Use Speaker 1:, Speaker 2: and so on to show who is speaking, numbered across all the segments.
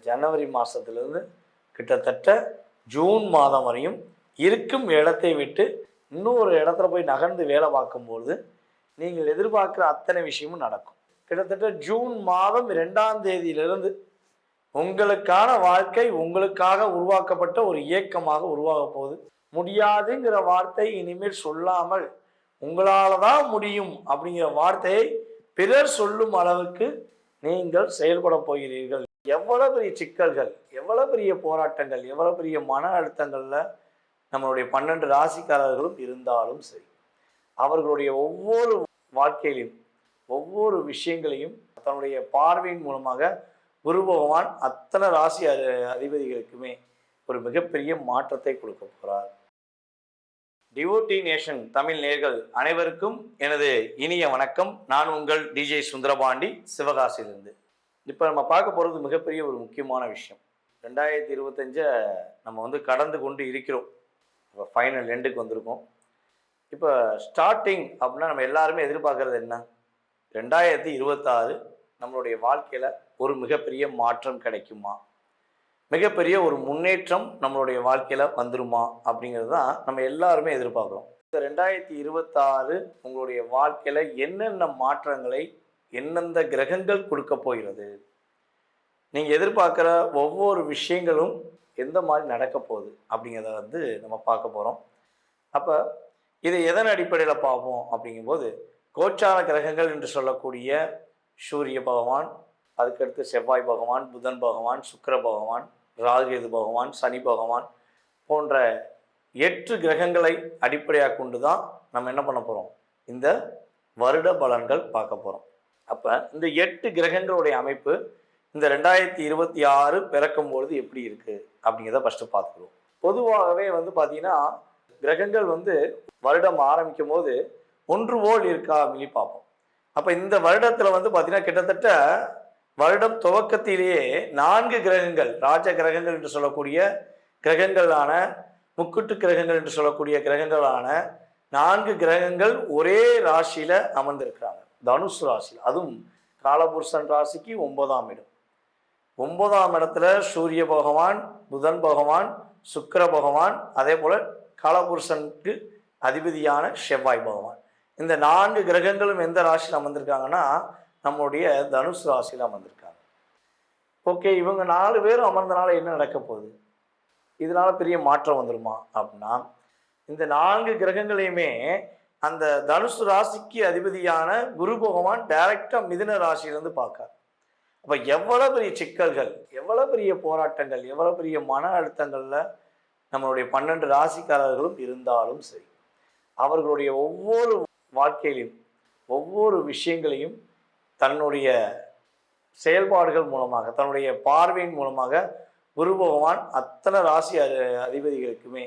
Speaker 1: ஜனவரி மாதத்துலேருந்து கிட்டத்தட்ட ஜூன் மாதம் வரையும் இருக்கும் இடத்தை விட்டு இன்னொரு இடத்துல போய் நகர்ந்து வேலை பார்க்கும்பொழுது நீங்கள் எதிர்பார்க்குற அத்தனை விஷயமும் நடக்கும். கிட்டத்தட்ட ஜூன் மாதம் 2ஆம் தேதியிலிருந்து உங்களுக்கான வாழ்க்கை உங்களுக்காக உருவாக்கப்பட்ட ஒரு இயக்கமாக உருவாக போகுது. முடியாதுங்கிற வார்த்தை இனிமேல் சொல்லாமல் உங்களால் தான் முடியும் அப்படிங்கிற வார்த்தையை பிறர் சொல்லும் அளவுக்கு நீங்கள் செயல்பட போகிறீர்கள். எவ்வளவு பெரிய சிக்கல்கள், எவ்வளவு பெரிய போராட்டங்கள், எவ்வளவு பெரிய மன அழுத்தங்கள்ல நம்மளுடைய 12 ராசிக்காரர்களும் இருந்தாலும் சரி, அவர்களுடைய ஒவ்வொரு வாழ்க்கையிலும் ஒவ்வொரு விஷயங்களையும் தன்னுடைய பார்வையின் மூலமாக குரு பகவான் அத்தனை ராசி அதிபதிகளுக்குமே ஒரு மிகப்பெரிய மாற்றத்தை கொடுக்க போகிறார். டிவோட்டி நேஷன் தமிழ் நேயர்கள் அனைவருக்கும் எனது இனிய வணக்கம். நான் உங்கள் டிஜே சுந்தரபாண்டி, சிவகாசியிலிருந்து. இப்போ நம்ம பார்க்க போகிறது மிகப்பெரிய ஒரு முக்கியமான விஷயம். 2025 நம்ம கடந்து கொண்டு இருக்கிறோம். இப்போ ஃபைனல் எண்டுக்கு வந்திருக்கோம். இப்போ ஸ்டார்டிங் அப்படின்னா நம்ம எல்லாருமே எதிர்பார்க்கறது என்ன? 2026 நம்மளுடைய வாழ்க்கையில் ஒரு மிகப்பெரிய மாற்றம் கிடைக்குமா, மிகப்பெரிய ஒரு முன்னேற்றம் நம்மளுடைய வாழ்க்கையில் வந்துருமா அப்படிங்கிறது தான் நம்ம எல்லாருமே எதிர்பார்க்குறோம். இந்த 2026 உங்களுடைய வாழ்க்கையில் என்னென்ன மாற்றங்களை எந்தெந்த கிரகங்கள் கொடுக்க போகிறது, நீங்கள் எதிர்பார்க்குற ஒவ்வொரு விஷயங்களும் எந்த மாதிரி நடக்க போகுது அப்படிங்கிறத நம்ம பார்க்க போகிறோம். அப்போ இதை எதன் அடிப்படையில் பார்ப்போம் அப்படிங்கும்போது, கோச்சார கிரகங்கள் என்று சொல்லக்கூடிய சூரிய பகவான், அதுக்கடுத்து செவ்வாய் பகவான், புதன் பகவான், சுக்கிர பகவான், ராகுகேது பகவான், சனி பகவான் போன்ற 8 கிரகங்களை அடிப்படையாக கொண்டு தான் நம்ம என்ன பண்ண போகிறோம், இந்த வருட பலன்கள் பார்க்க போகிறோம். அப்போ இந்த 8 கிரகங்களுடைய அமைப்பு இந்த 2026 பிறக்கும்பொழுது எப்படி இருக்குது அப்படிங்கிறத ஃபஸ்ட்டு பார்த்துக்குறோம். பொதுவாகவே பார்த்தீங்கன்னா கிரகங்கள் வருடம் ஆரம்பிக்கும் போது ஒன்று போல் இருக்கா அப்படின்னு பார்ப்போம். அப்போ இந்த வருடத்தில் பார்த்தீங்கன்னா கிட்டத்தட்ட வருடம் துவக்கத்திலேயே 4 கிரகங்கள், ராஜ கிரகங்கள் என்று சொல்லக்கூடிய கிரகங்களான, முக்குட்டு கிரகங்கள் என்று சொல்லக்கூடிய கிரகங்களான 4 கிரகங்கள் ஒரே ராசியில் அமர்ந்திருக்கிறாங்க, தனுசு ராசியில். அதுவும் காலபுருஷன் ராசிக்கு 9ஆம் இடம். 9ஆம் இடத்துல சூரிய பகவான், புதன் பகவான், சுக்கிர பகவான், அதே போல் காலபுருஷனுக்கு அதிபதியான செவ்வாய் பகவான். இந்த 4 கிரகங்களும் எந்த ராசியில் அமர்ந்திருக்காங்கன்னா நம்முடைய தனுசு ராசியில் அமர்ந்திருக்காங்க. ஓகே, இவங்க 4 பேரும் அமர்ந்தனால என்ன நடக்க போகுது, இதனால பெரிய மாற்றம் வந்துருமா அப்படின்னா, இந்த 4 கிரகங்களையுமே அந்த தனுசு ராசிக்கு அதிபதியான குரு பகவான் டைரக்டாக மிதுன ராசியிலிருந்து பார்க்கார். அப்போ எவ்வளோ பெரிய சிக்கல்கள், எவ்வளோ பெரிய போராட்டங்கள், எவ்வளோ பெரிய மன அழுத்தங்களில் நம்மளுடைய 12 ராசிக்காரர்களும் இருந்தாலும் சரி, அவர்களுடைய ஒவ்வொரு வாழ்க்கையிலும் ஒவ்வொரு விஷயங்களையும் தன்னுடைய செயல்பாடுகள் மூலமாக, தன்னுடைய பார்வையின் மூலமாக குரு பகவான் அத்தனை ராசி அதிபதிகளுக்குமே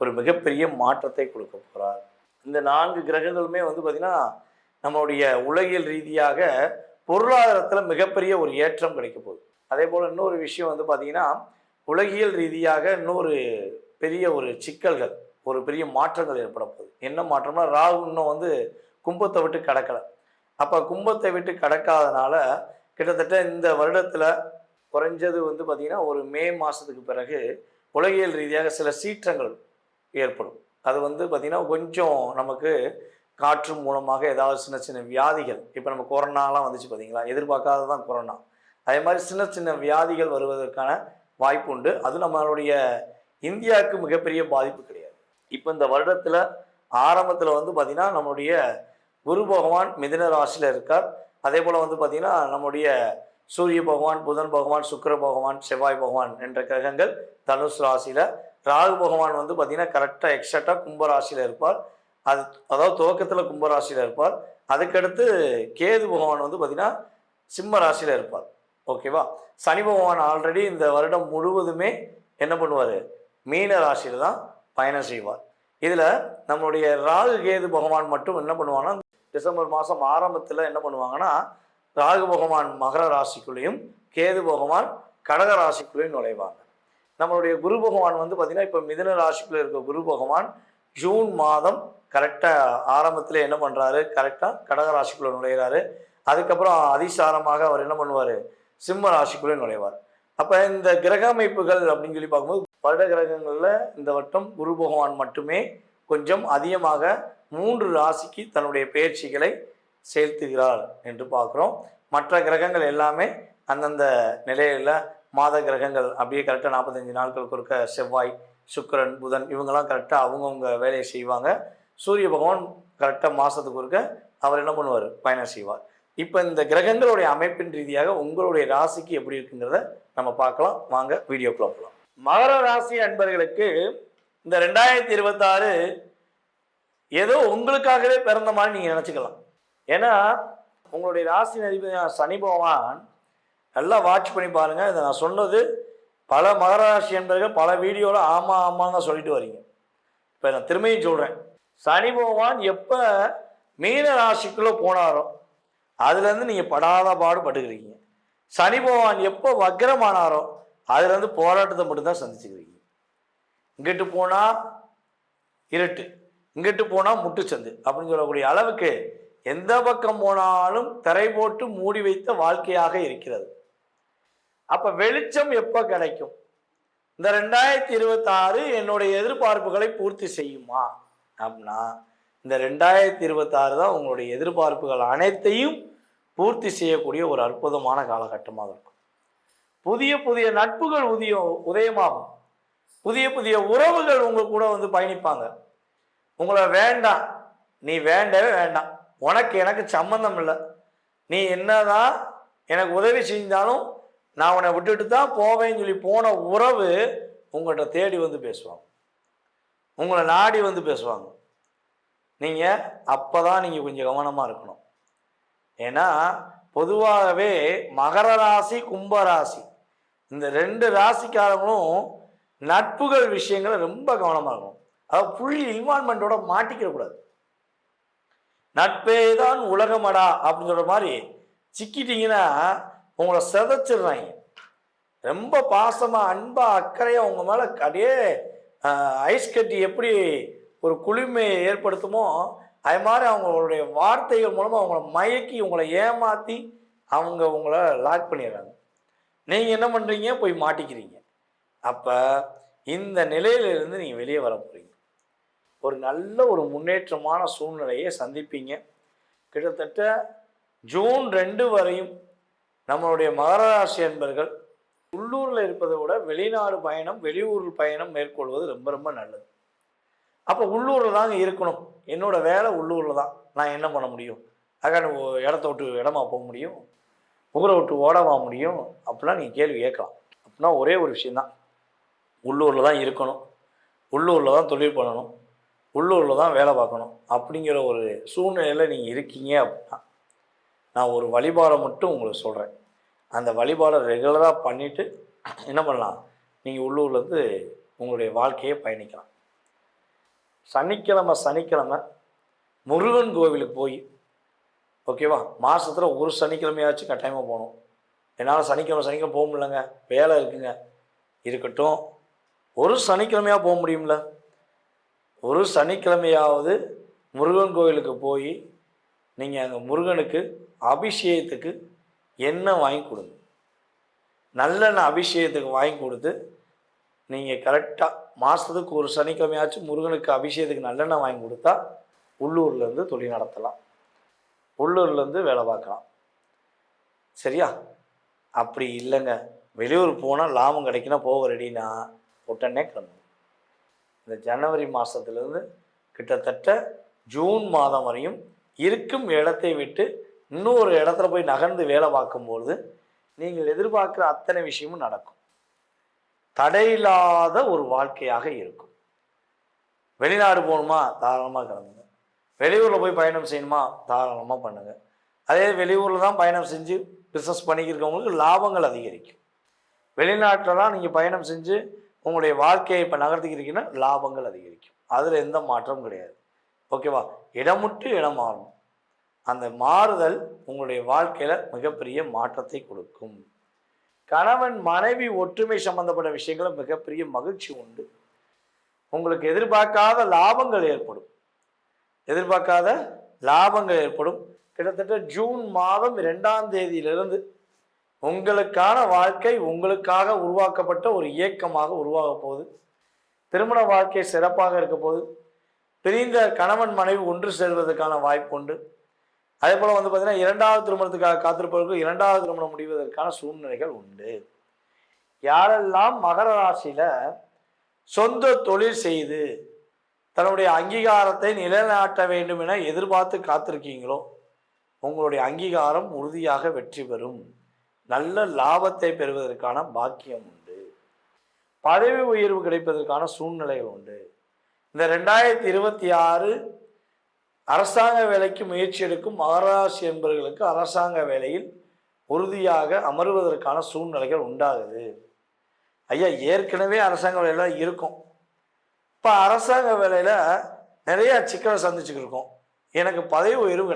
Speaker 1: ஒரு மிகப்பெரிய மாற்றத்தை கொடுக்க போகிறார். இந்த 4 கிரகங்களுமே பார்த்திங்கன்னா நம்மளுடைய உலகியல் ரீதியாக பொருளாதாரத்தில் மிகப்பெரிய ஒரு ஏற்றம் கிடைக்க போகுது. அதே போல் இன்னொரு விஷயம் பார்த்திங்கன்னா உலகியல் ரீதியாக இன்னொரு பெரிய ஒரு சிக்கல்கள், ஒரு பெரிய மாற்றங்கள் ஏற்பட போகுது. என்ன மாற்றம்னா, ராகு இன்னும் கும்பத்தை விட்டு கடக்கலை. அப்போ கும்பத்தை விட்டு கடக்காதனால கிட்டத்தட்ட இந்த வருடத்தில் குறைஞ்சது பார்த்திங்கன்னா ஒரு மே மாதத்துக்கு பிறகு உலகியல் ரீதியாக சில சீற்றங்கள் ஏற்படும். அது பார்த்திங்கன்னா கொஞ்சம் நமக்கு காற்று மூலமாக ஏதாவது சின்ன சின்ன வியாதிகள், இப்போ நம்ம கொரோனாலாம் வந்துச்சு பார்த்தீங்களா, எதிர்பார்க்காததான் கொரோனா, அதே மாதிரி சின்ன சின்ன வியாதிகள் வருவதற்கான வாய்ப்பு உண்டு. அது நம்மளுடைய இந்தியாவுக்கு மிகப்பெரிய பாதிப்பு கிடையாது. இப்போ இந்த வருடத்தில் ஆரம்பத்தில் பார்த்திங்கன்னா நம்மளுடைய குரு பகவான் மிதுன ராசியில் இருக்கார். அதே போல் பார்த்திங்கன்னா நம்முடைய சூரிய பகவான், புதன் பகவான், சுக்கிர பகவான், செவ்வாய் பகவான் என்ற கிரகங்கள் தனுஷ் ராசியில், ராகு பகவான் பார்த்திங்கன்னா கரெக்டாக எக்ஸாக்டாக கும்பராசியில் இருப்பார். அதாவது துவக்கத்தில் கும்பராசியில் இருப்பார். அதுக்கடுத்து கேது பகவான் பார்த்திங்கன்னா சிம்ம ராசியில் இருப்பார். ஓகேவா? சனி பகவான் ஆல்ரெடி இந்த வருடம் முழுவதுமே என்ன பண்ணுவார், மீன ராசியில் தான் பயணம் செய்வார். இதில் நம்மளுடைய ராகு கேது பகவான் மட்டும் என்ன பண்ணுவாங்கன்னா டிசம்பர் மாதம் ஆரம்பத்தில் என்ன பண்ணுவாங்கன்னா ராகு பகவான் மகர ராசிக்குள்ளேயும் கேது பகவான் கடக ராசிக்குள்ளேயும் நுழைவாங்க. நம்மளுடைய குரு பகவான் பார்த்திங்கன்னா இப்போ மிதுன ராசிக்குள்ளே இருக்க குரு பகவான் ஜூன் மாதம் கரெக்டாக ஆரம்பத்தில் என்ன பண்ணுறாரு, கரெக்டாக கடக ராசிக்குள்ளே நுழைகிறாரு. அதுக்கப்புறம் அதிசாரமாக அவர் என்ன பண்ணுவார், சிம்ம ராசிக்குள்ளே நுழைவார். அப்போ இந்த கிரக அமைப்புகள் அப்படின்னு சொல்லி பார்க்கும்போது வருட கிரகங்களில் இந்த வட்டம் குரு பகவான் மட்டுமே கொஞ்சம் அதிகமாக 3 ராசிக்கு தன்னுடைய பயிற்சிகளை செலுத்துகிறார் என்று பார்க்குறோம். மற்ற கிரகங்கள் எல்லாமே அந்தந்த நிலையில் மாத கிரகங்கள் அப்படியே கரெக்டாக 45 நாட்களுக்கு ஒருக்க செவ்வாய், சுக்கிரன், புதன் இவங்கெல்லாம் கரெக்டாக அவங்கவுங்க வேலையை செய்வாங்க. சூரிய பகவான் கரெக்டாக மாதத்துக்கு ஒருக்க அவர் என்ன பண்ணுவார், பயணம் செய்வார். இப்போ இந்த கிரகங்களுடைய அமைப்பின் ரீதியாக உங்களுடைய ராசிக்கு எப்படி இருக்குங்கிறத நம்ம பார்க்கலாம். வாங்க வீடியோக்குள்ள போகலாம். மகர ராசி அன்பர்களுக்கு இந்த 2026 ஏதோ உங்களுக்காகவே பிறந்த மாதிரி நீங்கள் நினச்சிக்கலாம். ஏன்னா உங்களுடைய ராசி அதிபதி சனி பகவான் நல்லா வாட்ச் பண்ணி பாருங்கள். இதை நான் சொன்னது பல மகர ராசி அன்பர்கள் பல வீடியோவில் ஆமாம் ஆமாங்க சொல்லிட்டு வரீங்க. இப்போ நான் திரும்பியும் சொல்கிறேன், சனி பகவான் எப்போ மீன ராசிக்குள்ளே போனாரோ அதுலேருந்து நீங்கள் படாத பாடுபட்டுக்கிறீங்க. சனி பகவான் எப்போ வக்ரமானாரோ அதுலேருந்து போராட்டத்தை மட்டும்தான் சந்திச்சுக்கிறீங்க. இங்கிட்டு போனால் இருட்டு, இங்கிட்டு போனால் முட்டுச்சந்து அப்படின்னு சொல்லக்கூடிய அளவுக்கு எந்த பக்கம் போனாலும் திரை போட்டு மூடி வைத்த வாழ்க்கையாக இருக்கிறது. அப்போ வெளிச்சம் எப்போ கிடைக்கும்? இந்த 2026 என்னுடைய எதிர்பார்ப்புகளை பூர்த்தி செய்யுமா அப்படின்னா இந்த 2026 தான் உங்களுடைய எதிர்பார்ப்புகள் அனைத்தையும் பூர்த்தி செய்யக்கூடிய ஒரு அற்புதமான காலகட்டமாக இருக்கும். புதிய புதிய நட்புகள் உதயமாகும். புதிய புதிய உறவுகள் உங்க கூட வந்து பயணிப்பாங்க. உங்களை வேண்டாம், நீ வேண்டவே வேண்டாம், உனக்கு எனக்கு சம்பந்தம் இல்லை, நீ என்னதான் எனக்கு உதவி செஞ்சாலும் நான் உன்னை விட்டுட்டு தான் போவேன்னு சொல்லி போன உறவு உங்கள்கிட்ட தேடி வந்து பேசுவாங்க, உங்களை நாடி வந்து பேசுவாங்க. நீங்கள் அப்போ தான் நீங்கள் கொஞ்சம் கவனமாக இருக்கணும். ஏன்னா பொதுவாகவே மகர ராசி, கும்பராசி இந்த 2 ராசிக்காரங்களும் நட்புகள் விஷயங்களை ரொம்ப கவனமாக இருக்கணும். அதாவது புள்ளி இன்வால்மெண்ட்டோட மாட்டிக்க கூடாது. நட்பே தான் உலகமடா அப்படின்னு சொல்கிற மாதிரி சிக்கிட்டீங்கன்னா உங்களை சிதைச்சிடுறாங்க. ரொம்ப பாசமாக அன்பாக அக்கறையாக உங்கள் மேலே அப்படியே ஐஸ் கட்டி எப்படி ஒரு குளிமையை ஏற்படுத்துமோ அது மாதிரி அவங்களுடைய வார்த்தைகள் மூலமாக அவங்கள மயக்கி உங்களை ஏமாற்றி அவங்க உங்களை லாக் பண்ணிடுறாங்க. நீங்கள் என்ன பண்ணுறீங்க, போய் மாட்டிக்கிறீங்க. அப்போ இந்த நிலையிலிருந்து நீங்கள் வெளியே வர போகிறீங்க. ஒரு நல்ல ஒரு முன்னேற்றமான சூழ்நிலையை சந்திப்பீங்க. கிட்டத்தட்ட ஜூன் 2 வரையும் நம்மளுடைய மகர ராசி அன்பர்கள் உள்ளூரில் இருப்பதை விட வெளிநாடு பயணம், வெளியூர் பயணம் மேற்கொள்வது ரொம்ப ரொம்ப நல்லது. அப்போ உள்ளூரில் தாங்க இருக்கணும், என்னோட வேலை உள்ளூரில் தான், நான் என்ன பண்ண முடியும், அதான் இடத்த விட்டு இடமா போக முடியும், ஊரை விட்டு ஓடவா முடியும் அப்படிலாம் நீங்கள் கேள்வி கேட்கலாம். அப்படின்னா ஒரே ஒரு விஷயந்தான், உள்ளூரில் தான் இருக்கணும், உள்ளூரில் தான் தொழில் பண்ணணும், உள்ளூரில் தான் வேலை பார்க்கணும் அப்படிங்கிற ஒரு சூழ்நிலையில் நீங்கள் இருக்கீங்க அப்படின்னா நான் ஒரு வழிபாடை மட்டும் உங்களுக்கு சொல்கிறேன். அந்த வழிபாடை ரெகுலராக பண்ணிவிட்டு என்ன பண்ணலாம், நீங்கள் உள்ளூர்லேருந்து உங்களுடைய வாழ்க்கையை பயணிக்கலாம். சனிக்கிழமை முருகன் கோவிலுக்கு போய், ஓகேவா, மாதத்தில் ஒரு சனிக்கிழமையாச்சும் கட்டாயமாக போகணும். என்னால் சனிக்கிழமை போக முடியலங்க, வேலை இருக்குங்க, இருக்கட்டும், ஒரு சனிக்கிழமையாக போக முடியும்ல, ஒரு சனிக்கிழமையாவது முருகன் கோவிலுக்கு போய் நீங்கள் அங்கே முருகனுக்கு அபிஷேகத்துக்கு எண்ணெய் வாங்கி கொடுங்க. நல்லெண்ணெய் அபிஷேகத்துக்கு வாங்கி கொடுத்து நீங்கள் கரெக்டாக மாதத்துக்கு ஒரு சனிக்கிழமையாச்சும் முருகனுக்கு அபிஷேகத்துக்கு நல்லெண்ணெய் வாங்கி கொடுத்தா உள்ளூர்லேருந்து தொழில் நடத்தலாம், உள்ளூர்லேருந்து வேலை பார்க்கலாம். சரியா? அப்படி இல்லைங்க, வெளியூர் போனால் லாபம் கிடைக்குன்னா போக ரெடினா உடனே கிளம்புங்க. இந்த ஜனவரி மாதத்துலேருந்து கிட்டத்தட்ட ஜூன் மாதம் வரையும் இருக்கும் இடத்தை விட்டு இன்னொரு இடத்துல போய் நகர்ந்து வேலை பார்க்கும்பொழுது நீங்கள் எதிர்பார்க்குற அத்தனை விஷயமும் நடக்கும். தடையில்லாத ஒரு வாழ்க்கையாக இருக்கும். வெளிநாடு போகணுமா, தாராளமாக கிளம்புங்க. வெளியூரில் போய் பயணம் செய்யணுமா, தாராளமாக பண்ணுங்கள். அதே வெளியூரில் தான் பயணம் செஞ்சு பிஸ்னஸ் பண்ணிக்கிறவங்களுக்கு லாபங்கள் அதிகரிக்கும். வெளிநாட்டில் தான் நீங்கள் பயணம் செஞ்சு உங்களுடைய வாழ்க்கையை இப்போ நகர்த்திக்கிறீங்கன்னா லாபங்கள் அதிகரிக்கும். அதில் எந்த மாற்றமும் கிடையாது. ஓகேவா? இடமுட்டு இடம் மாறும். அந்த மாறுதல் உங்களுடைய வாழ்க்கையில் மிகப்பெரிய மாற்றத்தை கொடுக்கும். கணவன் மனைவி ஒற்றுமை சம்பந்தப்பட்ட விஷயங்களும் மிகப்பெரிய மகிழ்ச்சி உண்டு. உங்களுக்கு எதிர்பார்க்காத லாபங்கள் ஏற்படும். கிட்டத்தட்ட ஜூன் மாதம் 2ஆம் தேதியிலிருந்து உங்களுக்கான வாழ்க்கை உங்களுக்காக உருவாக்கப்பட்ட ஒரு இயக்கமாக உருவாக போகுது. திருமண வாழ்க்கை சிறப்பாக இருக்க போது. பிரிந்த கணவன் மனைவி ஒன்று சேர்வதற்கான வாய்ப்பு உண்டு. அதே போல் பார்த்தீங்கன்னா, இரண்டாவது திருமணத்துக்காக காத்திருப்பவர்கள் இரண்டாவது திருமணம் முடிவதற்கான சூழ்நிலைகள் உண்டு. யாரெல்லாம் மகர ராசியில் சொந்த தொழில் செய்து தன்னுடைய அங்கீகாரத்தை நிலைநாட்ட வேண்டும் என எதிர்பார்த்து காத்திருக்கீங்களோ, உங்களுடைய அங்கீகாரம் உறுதியாக வெற்றி பெறும். நல்ல லாபத்தை பெறுவதற்கான பாக்கியம் உண்டு. பதவி உயர்வு கிடைப்பதற்கான சூழ்நிலைகள் உண்டு. இந்த 2026 அரசாங்க வேலைக்கு முயற்சி எடுக்கும் மகராசி என்பவர்களுக்கு அரசாங்க வேலையில் உறுதியாக அமர்வதற்கான சூழ்நிலைகள் உண்டாகுது. ஐயா, ஏற்கனவே அரசாங்க வேலையில் இருக்கும். இப்போ அரசாங்க வேலையில் நிறைய சிக்கலை சந்திச்சுக்கிட்டு இருக்கோம். எனக்கு பதவி உயர்வு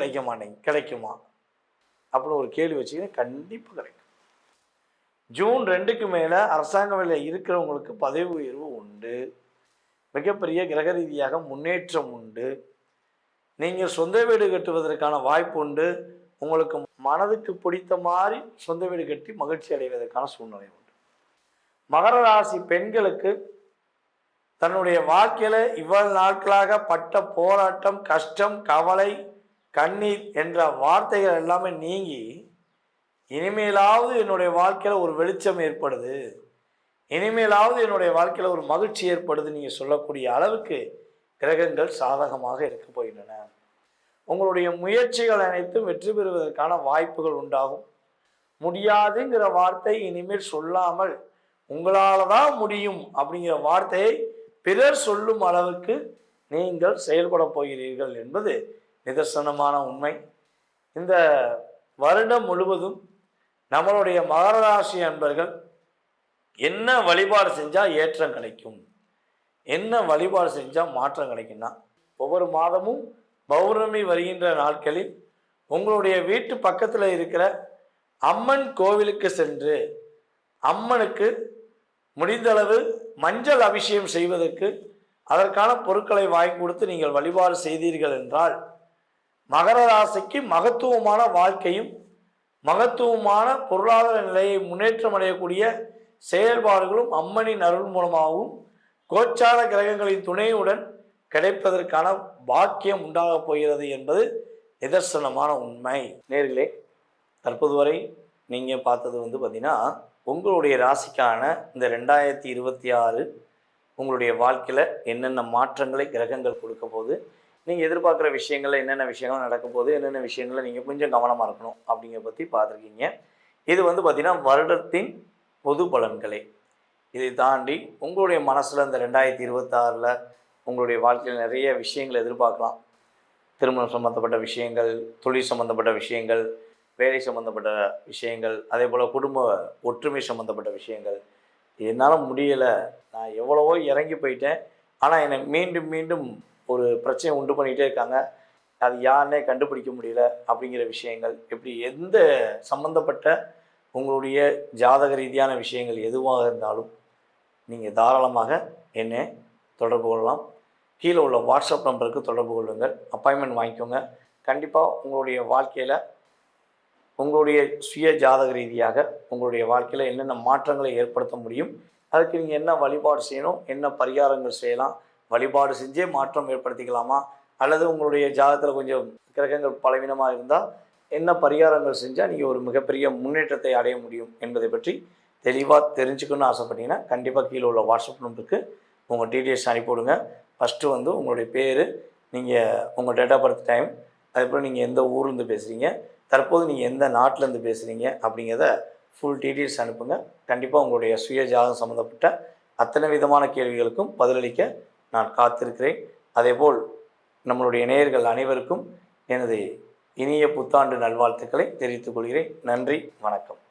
Speaker 1: கிடைக்குமா அப்படின்னு ஒரு கேள்வி வச்சுக்கின்னு கண்டிப்பாக கிடைக்கும். ஜூன் 2க்கு மேலே அரசாங்க வேலையில் இருக்கிறவங்களுக்கு பதவி உயர்வு உண்டு. மிகப்பெரிய கிரக ரீதியாக முன்னேற்றம் உண்டு. நீங்கள் சொந்த வீடு கட்டுவதற்கான வாய்ப்பு உண்டு. உங்களுக்கு மனதுக்கு பிடித்த மாதிரி சொந்த வீடு கட்டி மகிழ்ச்சி அடைவதற்கான சூழ்நிலை உண்டு. மகர ராசி பெண்களுக்கு தன்னுடைய வாழ்க்கையில் இவ்வளவு நாட்களாக பட்ட போராட்டம், கஷ்டம், கவலை, கண்ணீர் என்ற வார்த்தைகள் எல்லாமே நீங்கி இனிமேலாவது என்னுடைய வாழ்க்கையில் ஒரு வெளிச்சம் ஏற்படுது, இனிமேலாவது என்னுடைய வாழ்க்கையில் ஒரு மகிழ்ச்சி ஏற்படுது நீங்கள் சொல்லக்கூடிய அளவுக்கு கிரகங்கள் சாதகமாக இருக்க போகின்றன. உங்களுடைய முயற்சிகள் அனைத்தும் வெற்றி பெறுவதற்கான வாய்ப்புகள் உண்டாகும். முடியாதுங்கிற வார்த்தை இனிமேல் சொல்லாமல் உங்களால் தான் முடியும் அப்படிங்கிற வார்த்தையை பிறர் சொல்லும் அளவுக்கு நீங்கள் செயல்பட போகிறீர்கள் என்பது நிதர்சனமான உண்மை. இந்த வருடம் முழுவதும் நம்மளுடைய மகர ராசி அன்பர்கள் என்ன வழிபாடு செஞ்சால் ஏற்றம் கிடைக்கும், என்ன வழிபாடு செஞ்சால் மாற்றம் கிடைக்கும்னா, ஒவ்வொரு மாதமும் பௌர்ணமி வருகின்ற நாட்களில் உங்களுடைய வீட்டு பக்கத்தில் இருக்கிற அம்மன் கோவிலுக்கு சென்று அம்மனுக்கு முடிந்தளவு மஞ்சள் அபிஷேகம் செய்வதற்கு அதற்கான பொருட்களை வாங்கி கொடுத்து நீங்கள் வழிபாடு செய்தீர்கள் என்றால் மகர ராசிக்கு மகத்துவமான வாழ்க்கையும் மகத்துவமான பொருளாதார நிலையை முன்னேற்றம் அடையக்கூடிய செயல்பாடுகளும் அம்மனின் அருள் மூலமாகவும் கோச்சார கிரகங்களின் துணையுடன் கிடைப்பதற்கான பாக்கியம் உண்டாக போகிறது என்பது நிதர்சனமான உண்மை. நேர்களே, தற்போது வரை நீங்கள் பார்த்தது பார்த்தீங்கன்னா, உங்களுடைய ராசிக்கான இந்த 2026 உங்களுடைய வாழ்க்கையில் என்னென்ன மாற்றங்களை கிரகங்கள் கொடுக்க போது, நீங்கள் எதிர்பார்க்குற விஷயங்களில் என்னென்ன விஷயங்கள் நடக்க போகுது, என்னென்ன விஷயங்களில் நீங்கள் கொஞ்சம் கவனமாக இருக்கணும் அப்படிங்கிற பற்றி பார்த்துருக்கீங்க. இது பார்த்தீங்கன்னா வருடத்தின் பொது பலன்களே. இதை தாண்டி உங்களுடைய மனசில் இந்த 2026 உங்களுடைய வாழ்க்கையில் நிறைய விஷயங்கள் எதிர்பார்க்கலாம். திருமணம் சம்மந்தப்பட்ட விஷயங்கள், தொழில் சம்மந்தப்பட்ட விஷயங்கள், வேலை சம்மந்தப்பட்ட விஷயங்கள், அதே போல் குடும்ப ஒற்றுமை சம்மந்தப்பட்ட விஷயங்கள். என்னால் முடியலை, நான் எவ்வளவோ இறங்கி போயிட்டேன், ஆனால் என்னை மீண்டும் மீண்டும் ஒரு பிரச்சனை உண்டு பண்ணிகிட்டே இருக்காங்க, அது யாருன்னே கண்டுபிடிக்க முடியல அப்படிங்கிற விஷயங்கள், இப்படி எந்த சம்மந்தப்பட்ட உங்களுடைய ஜாதக ரீதியான விஷயங்கள் எதுவாக இருந்தாலும் நீங்கள் தாராளமாக என்னை தொடர்பு கொள்ளலாம். கீழே உள்ள வாட்ஸ்அப் நம்பருக்கு தொடர்பு கொள்ளுங்கள், அப்பாயின்மெண்ட் வாங்கிக்கோங்க. கண்டிப்பாக உங்களுடைய வாழ்க்கையில் உங்களுடைய சுய ஜாதக ரீதியாக உங்களுடைய வாழ்க்கையில் என்னென்ன மாற்றங்களை ஏற்படுத்த முடியும், அதுக்கு நீங்கள் என்ன வழிபாடு செய்யணும், என்ன பரிகாரங்கள் செய்யலாம், வழிபாடு செஞ்சே மாற்றம் ஏற்படுத்திக்கலாமா, அல்லது உங்களுடைய ஜாதகத்தில் கொஞ்சம் கிரகங்கள் பலவீனமாக இருந்தால் என்ன பரிகாரங்கள் செஞ்சால் நீங்கள் ஒரு மிகப்பெரிய முன்னேற்றத்தை அடைய முடியும் என்பதை பற்றி தெளிவாக தெரிஞ்சுக்கணும்னு ஆசைப்பட்டீங்கன்னா கண்டிப்பாக கீழே உள்ள வாட்ஸ்அப் நம்பருக்கு உங்கள் டீட்டெயில்ஸ் அனுப்பிவிடுங்க. ஃபஸ்ட்டு உங்களுடைய பேர், நீங்கள் உங்கள் டேட் ஆஃப் பர்த் டைம், அதுக்கப்புறம் நீங்கள் எந்த ஊர்லேருந்து பேசுகிறீங்க, தற்போது நீங்கள் எந்த நாட்டிலேருந்து பேசுகிறீங்க அப்படிங்கிறத ஃபுல் டீட்டெயில்ஸ் அனுப்புங்க. கண்டிப்பாக உங்களுடைய சுய ஜாதகம் சம்மந்தப்பட்ட அத்தனை விதமான கேள்விகளுக்கும் பதிலளிக்க நான் காத்திருக்கிறேன். அதேபோல் நம்மளுடைய நேயர்கள் அனைவருக்கும் எனது இனிய புத்தாண்டு நல்வாழ்த்துக்களை தெரிவித்துக் கொள்கிறேன். நன்றி, வணக்கம்.